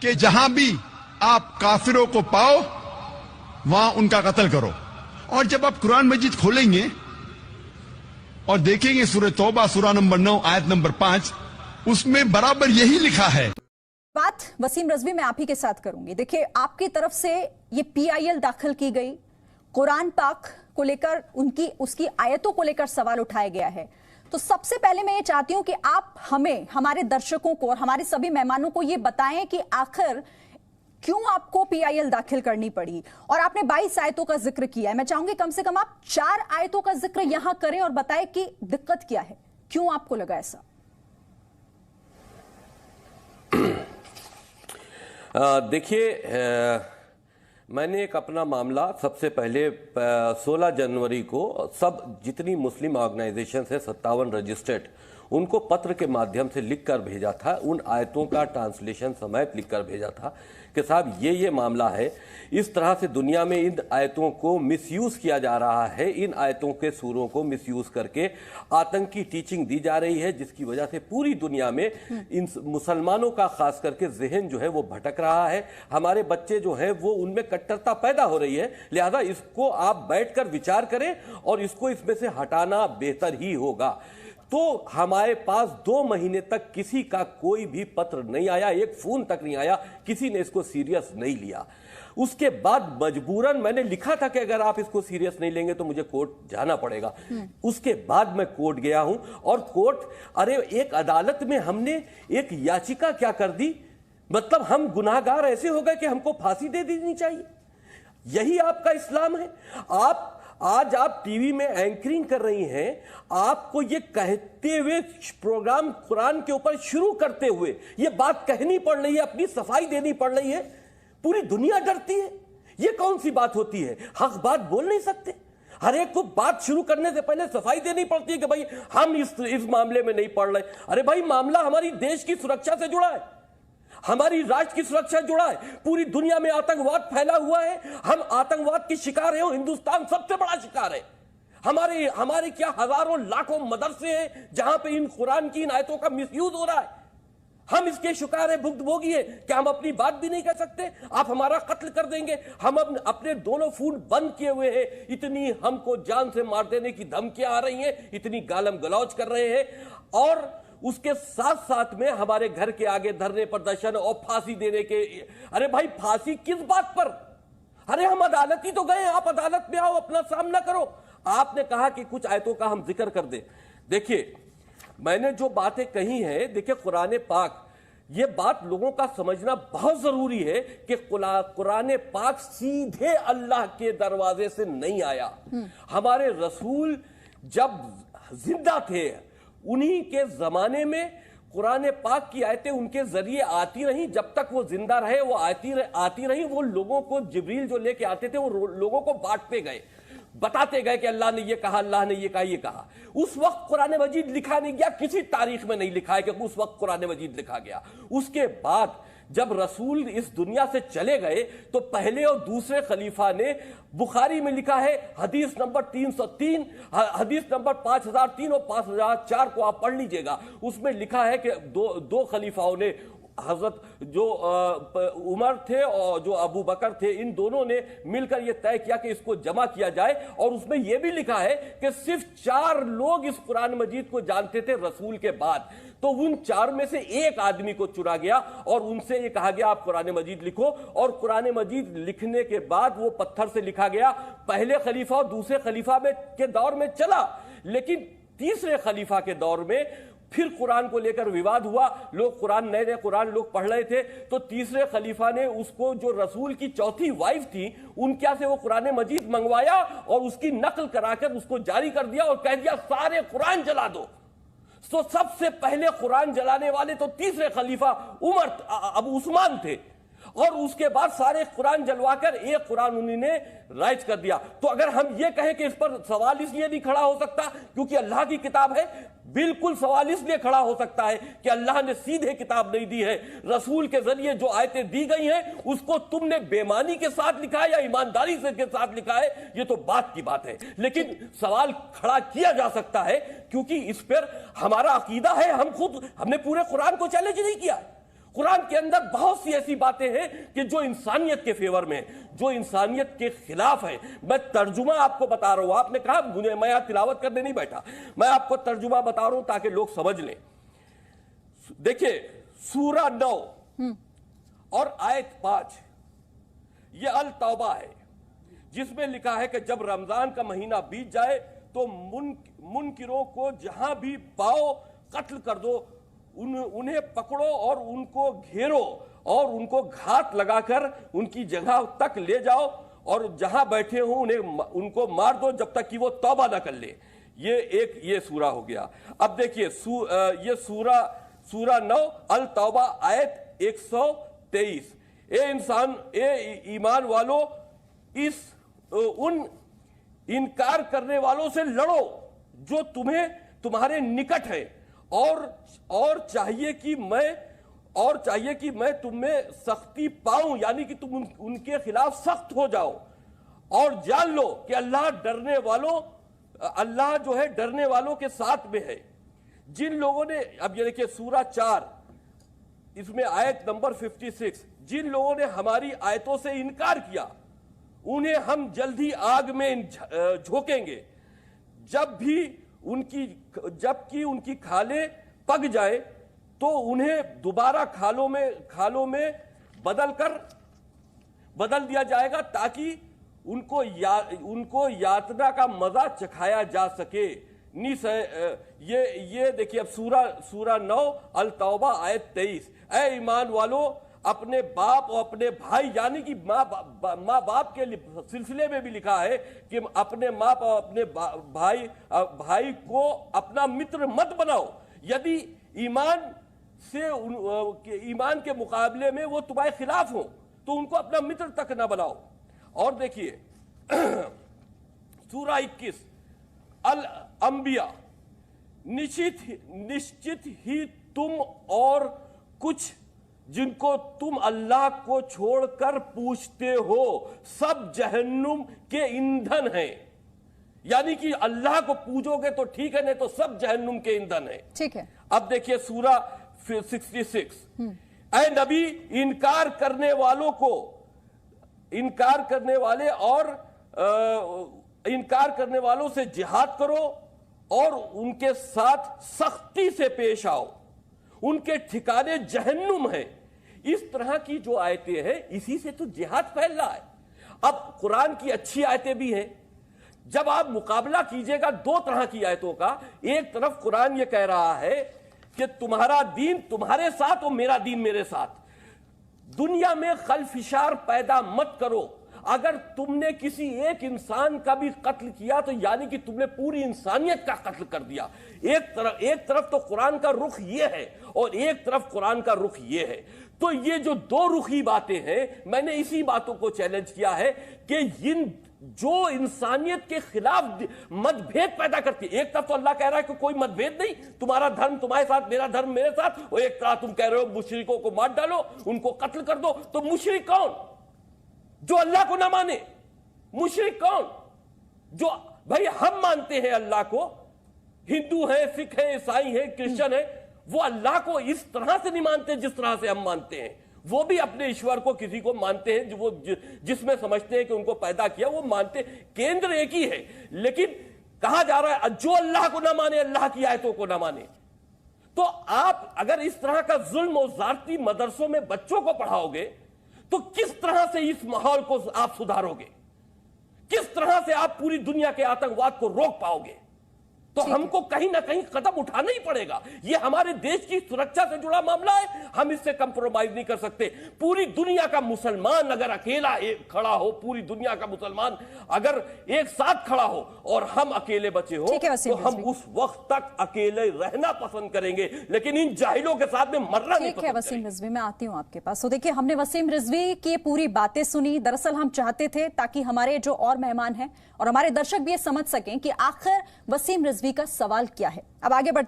کہ جہاں بھی آپ کافروں کو پاؤ وہاں ان کا قتل کرو. اور جب آپ قرآن مجید کھولیں گے اور دیکھیں گے سورہ توبہ سورہ نمبر 9 آیت نمبر 5، اس میں برابر یہی لکھا ہے. بات وسیم رضوی میں آپ ہی کے ساتھ کروں گی. دیکھیں آپ کی طرف سے یہ PIL داخل کی گئی، قرآن پاک کو لے کر اس کی آیتوں کو لے کر سوال اٹھایا گیا ہے. تو سب سے پہلے میں یہ چاہتی ہوں کہ آپ ہمیں، ہمارے درشکوں کو اور ہمارے سبھی مہمانوں کو یہ بتائیں کہ آخر کیوں آپ کو PIL داخل کرنی پڑی. اور آپ نے 22 آیتوں کا ذکر کیا ہے، میں چاہوں گی کم سے کم آپ 4 آیتوں کا ذکر یہاں کریں اور بتائیں کہ دقت کیا ہے، کیوں آپ کو لگا ایسا. دیکھیے، میں نے ایک اپنا معاملہ سب سے پہلے 16 جنوری کو جتنی مسلم آرگنائزیشنز ہیں 57 رجسٹرڈ، ان کو پتر کے مادھیم سے لکھ کر بھیجا تھا، ان آیتوں کا ٹرانسلیشن سمیت لکھ کر بھیجا تھا کہ صاحب یہ معاملہ ہے، اس طرح سے دنیا میں ان آیتوں کو مس یوز کیا جا رہا ہے، ان آیتوں کے سوروں کو مس یوز کر کے آتنکی ٹیچنگ دی جا رہی ہے، جس کی وجہ سے پوری دنیا میں ان مسلمانوں کا خاص کر کے ذہن جو ہے وہ بھٹک رہا ہے، ہمارے بچے جو ہیں وہ ان میں کٹرتا پیدا ہو رہی ہے. لہذا اس کو آپ بیٹھ کر وچار کریں اور اس کو اس میں سے ہٹانا بہتر ہی ہوگا. تو ہمارے پاس 2 مہینے تک کسی کا کوئی بھی پتر نہیں آیا، ایک فون تک نہیں آیا، کسی نے اس کو سیریس نہیں لیا. اس کے بعد مجبوراً میں نے لکھا تھا کہ اگر آپ اس کو سیریس نہیں لیں گے تو مجھے کورٹ جانا پڑے گا. اس کے بعد میں کورٹ گیا ہوں اور کورٹ، ایک عدالت میں ہم نے ایک یاچکا کیا کر دی، مطلب ہم گناہگار ایسے ہو گئے کہ ہم کو پھانسی دے دینی چاہیے. یہی آپ کا اسلام ہے. آج آپ ٹی وی میں اینکرنگ کر رہی ہیں، آپ کو یہ کہتے ہوئے پروگرام قرآن کے اوپر شروع کرتے ہوئے یہ بات کہنی پڑ رہی ہے، اپنی صفائی دینی پڑ رہی ہے، پوری دنیا ڈرتی ہے. یہ کون سی بات ہوتی ہے؟ حق بات بول نہیں سکتے؟ ہر ایک کو بات شروع کرنے سے پہلے صفائی دینی پڑتی ہے کہ بھائی ہم اس معاملے میں نہیں پڑھ رہے. ارے بھائی، معاملہ ہماری دیش کی سرکشا سے جڑا ہے، ہماری راج کی سرکشا جڑا ہے. پوری دنیا میں آتنکواد پھیلا ہوا ہے، ہم آتنکواد کی شکار ہیں، ہندوستان سب سے بڑا شکار ہے. ہمارے کیا ہزاروں لاکھوں مدرسے ہیں جہاں پہ ان قرآن کی ان آیتوں کا مس یوز ہو رہا ہے. ہم اس کے شکار ہیں، بھگت بھوگی ہیں. کیا ہم اپنی بات بھی نہیں کہہ سکتے؟ آپ ہمارا قتل کر دیں گے. ہم اپنے دونوں فون بند کیے ہوئے ہیں، اتنی ہم کو جان سے مار دینے کی دھمکیاں آ رہی ہیں، اتنی گالم گلوچ کر رہے ہیں، اور اس کے ساتھ ساتھ میں ہمارے گھر کے آگے دھرنے پردرشن اور پھانسی دینے کے. ارے بھائی، پھانسی کس بات پر؟ ارے ہم عدالت ہی تو گئے، آپ عدالت میں آؤ، اپنا سامنا کرو. آپ نے کہا کہ کچھ آیتوں کا ہم ذکر کر دیں. دیکھیے، میں نے جو باتیں کہی ہیں، دیکھیں قرآن پاک، یہ بات لوگوں کا سمجھنا بہت ضروری ہے کہ قرآن پاک سیدھے اللہ کے دروازے سے نہیں آیا. ہمارے رسول جب زندہ تھے، انہی کے زمانے میں قرآن پاک کی آیتیں ان کے ذریعے آتی رہیں. جب تک وہ زندہ رہے وہ آتی رہیں. وہ لوگوں کو، جبریل جو لے کے آتے تھے، وہ لوگوں کو بانٹتے گئے، بتاتے گئے کہ اللہ نے یہ کہا، اللہ نے یہ کہا، یہ کہا. اس وقت قرآن مجید لکھا نہیں گیا، کسی تاریخ میں نہیں لکھا ہے کہ اس وقت قرآن مجید لکھا گیا. اس کے بعد جب رسول اس دنیا سے چلے گئے تو پہلے اور دوسرے خلیفہ نے، بخاری میں لکھا ہے حدیث نمبر 303، حدیث نمبر 5003 اور 5004 کو آپ پڑھ لیجئے گا. اس میں لکھا ہے کہ دو خلیفاؤں نے، حضرت جو عمر تھے اور جو ابو بکر تھے، ان دونوں نے مل کر یہ طے کیا کہ اس کو جمع کیا جائے. اور اس میں یہ بھی لکھا ہے کہ صرف 4 لوگ اس قرآن مجید کو جانتے تھے رسول کے بعد. تو ان 4 میں سے ایک آدمی کو چنا گیا اور ان سے یہ کہا گیا آپ قرآن مجید لکھو. اور قرآن مجید لکھنے کے بعد وہ پتھر سے لکھا گیا. پہلے خلیفہ اور دوسرے خلیفہ کے دور میں چلا، لیکن تیسرے خلیفہ کے دور میں پھر قرآن کو لے کر وواد ہوا. نئے قرآن لوگ پڑھ رہے تھے، تو تیسرے خلیفہ نے اس کو، جو رسول کی چوتھی وائف تھی، ان کیا سے وہ قرآن مجید منگوایا اور اس کی نقل کرا کر اس کو جاری کر دیا اور کہہ دیا سارے قرآن جلا دو. تو سب سے پہلے قرآن جلانے والے تو تیسرے خلیفہ ابو عثمان تھے، اور اس کے بعد سارے قرآن جلوا کر ایک قرآن انہی نے رائج کر دیا. تو اگر ہم یہ کہیں کہ اس پر سوال اس لیے نہیں کھڑا ہو سکتا کیونکہ اللہ کی کتاب ہے، بالکل سوال اس لیے کھڑا ہو سکتا ہے کہ اللہ نے سیدھے کتاب نہیں دی ہے. رسول کے ذریعے جو آیتیں دی گئی ہیں اس کو تم نے بے ایمانی کے ساتھ لکھا ہے یا ایمانداری کے ساتھ لکھا ہے، یہ تو بات کی بات ہے. لیکن سوال کھڑا کیا جا سکتا ہے کیونکہ اس پر ہمارا عقیدہ ہے. ہم نے پورے قرآن کو چیلنج نہیں کیا. قرآن کے اندر بہت سی ایسی باتیں ہیں کہ جو انسانیت کے فیور میں، جو انسانیت کے خلاف ہیں. میں ترجمہ آپ کو بتا رہا ہوں. آپ نے کہا مجھے، میں یہاں تلاوت کرنے نہیں بیٹھا، میں آپ کو ترجمہ بتا رہا ہوں تاکہ لوگ سمجھ لیں. دیکھیں سورہ 9 اور آیت 5 یہ التوبہ ہے، جس میں لکھا ہے کہ جب رمضان کا مہینہ بیت جائے تو منکروں کو جہاں بھی پاؤ قتل کر دو، انہیں پکڑو اور ان کو گھیرو اور ان کو گھات لگا کر ان کی جگہ تک لے جاؤ اور جہاں بیٹھے ہوں ان کو مار دو جب تک کہ وہ توبہ نہ کر لے. یہ سورہ ہو گیا. اب دیکھیے یہ سورہ 9 التوبہ آیت 123. اے ایمان والو ان انکار کرنے والوں سے لڑو جو تمہارے نکٹ ہے، اور چاہیے کہ میں تم میں سختی پاؤں، یعنی کہ تم ان کے خلاف سخت ہو جاؤ. اور جان لو کہ اللہ جو ہے ڈرنے والوں کے ساتھ میں ہے. جن لوگوں نے، اب یہ دیکھیں سورہ 4 اس میں آیت نمبر 56، جن لوگوں نے ہماری آیتوں سے انکار کیا انہیں ہم جلدی آگ میں جھونکیں گے، جبکہ ان کی کھالیں پک جائے تو انہیں دوبارہ کھالوں میں بدل دیا جائے گا تاکہ ان کو یاتنا کا مزہ چکھایا جا سکے. یہ دیکھیے اب سورہ 9 التوبہ آیت 23. اے ایمان والو اپنے باپ اور اپنے بھائی، یعنی کہ ماں باپ کے سلسلے میں بھی لکھا ہے کہ اپنے ماں اور اپنے بھائی کو اپنا متر مت بناؤ یدی ایمان کے مقابلے میں وہ تمہارے خلاف ہوں تو ان کو اپنا متر تک نہ بناؤ. اور دیکھیے سورہ 21 الانبیاء، نشچت ہی تم اور کچھ جن کو تم اللہ کو چھوڑ کر پوچھتے ہو سب جہنم کے ایندھن ہیں. یعنی کہ اللہ کو پوجو گے تو ٹھیک ہے، نہیں تو سب جہنم کے ایندھن ہیں. ٹھیک ہے. اب دیکھیے سورہ 66 اے نبی انکار کرنے والوں سے جہاد کرو اور ان کے ساتھ سختی سے پیش آؤ، ان کے ٹھکانے جہنم ہیں. اس طرح کی جو آیتیں ہیں اسی سے تو جہاد پھیل رہا ہے. اب قرآن کی اچھی آیتیں بھی ہیں. جب آپ مقابلہ کیجئے گا دو طرح کی آیتوں کا، ایک طرف قرآن یہ کہہ رہا ہے کہ تمہارا دین تمہارے ساتھ اور میرا دین میرے ساتھ، دنیا میں خلفشار پیدا مت کرو. اگر تم نے کسی ایک انسان کا بھی قتل کیا تو یعنی کہ تم نے پوری انسانیت کا قتل کر دیا. ایک طرف تو قرآن کا رخ یہ ہے اور ایک طرف قرآن کا رخ یہ ہے. تو یہ جو دو رخی باتیں ہیں، میں نے اسی باتوں کو چیلنج کیا ہے کہ جو انسانیت کے خلاف مت بھید پیدا کرتی ہے. ایک طرف تو اللہ کہہ رہا ہے کہ کوئی مت بھید نہیں، تمہارا دھرم تمہارے ساتھ، میرا دھرم میرے ساتھ، اور ایک طرف تم کہہ رہے ہو مشرکوں کو مار ڈالو، ان کو قتل کر دو. تو مشرک کون؟ جو اللہ کو نہ مانے. مشرک کون؟ جو بھائی ہم مانتے ہیں اللہ کو، ہندو ہیں، سکھ ہیں، عیسائی ہیں، کرسچن ہیں، وہ اللہ کو اس طرح سے نہیں مانتے جس طرح سے ہم مانتے ہیں. وہ بھی اپنے ایشور کو کسی کو مانتے ہیں جس میں سمجھتے ہیں کہ ان کو پیدا کیا، وہ مانتے، کیندر ایک ہی ہے. لیکن کہا جا رہا ہے جو اللہ کو نہ مانے، اللہ کی آیتوں کو نہ مانے. تو آپ اگر اس طرح کا ظلم و زیادتی مدرسوں میں بچوں کو پڑھاؤ گے تو کس طرح سے اس ماحول کو آپ سدھارو گے؟ کس طرح سے آپ پوری دنیا کے آتنکواد کو روک پاؤ گے؟ تو ہم کو کہیں نہ کہیں قدم اٹھانا ہی پڑے گا. یہ ہمارے دیش کی سرکشا سے جڑا معاملہ ہے، ہم اس سے کمپرومائز نہیں کر سکتے. پوری دنیا کا مسلمان اگر اکیلا کھڑا ہو، پوری دنیا کا مسلمان اگر ایک ساتھ کھڑا ہو اور ہم اکیلے بچے ہو تو ہم اس وقت تک اکیلے رہنا پسند کریں گے، لیکن ان جاہلوں کے ساتھ میں مرنا نہیں پسند کریں گے. وسیم رضوی، میں آتی ہوں آپ کے پاس. تو دیکھیں ہم نے وسیم رضوی کی پوری باتیں سنی. دراصل ہم چاہتے تھے تاکہ ہمارے جو اور مہمان ہیں اور ہمارے درشک بھی یہ سمجھ سکیں کہ آخر وسیم رضوی کا سوال کیا ہے. اب آگے بڑھتے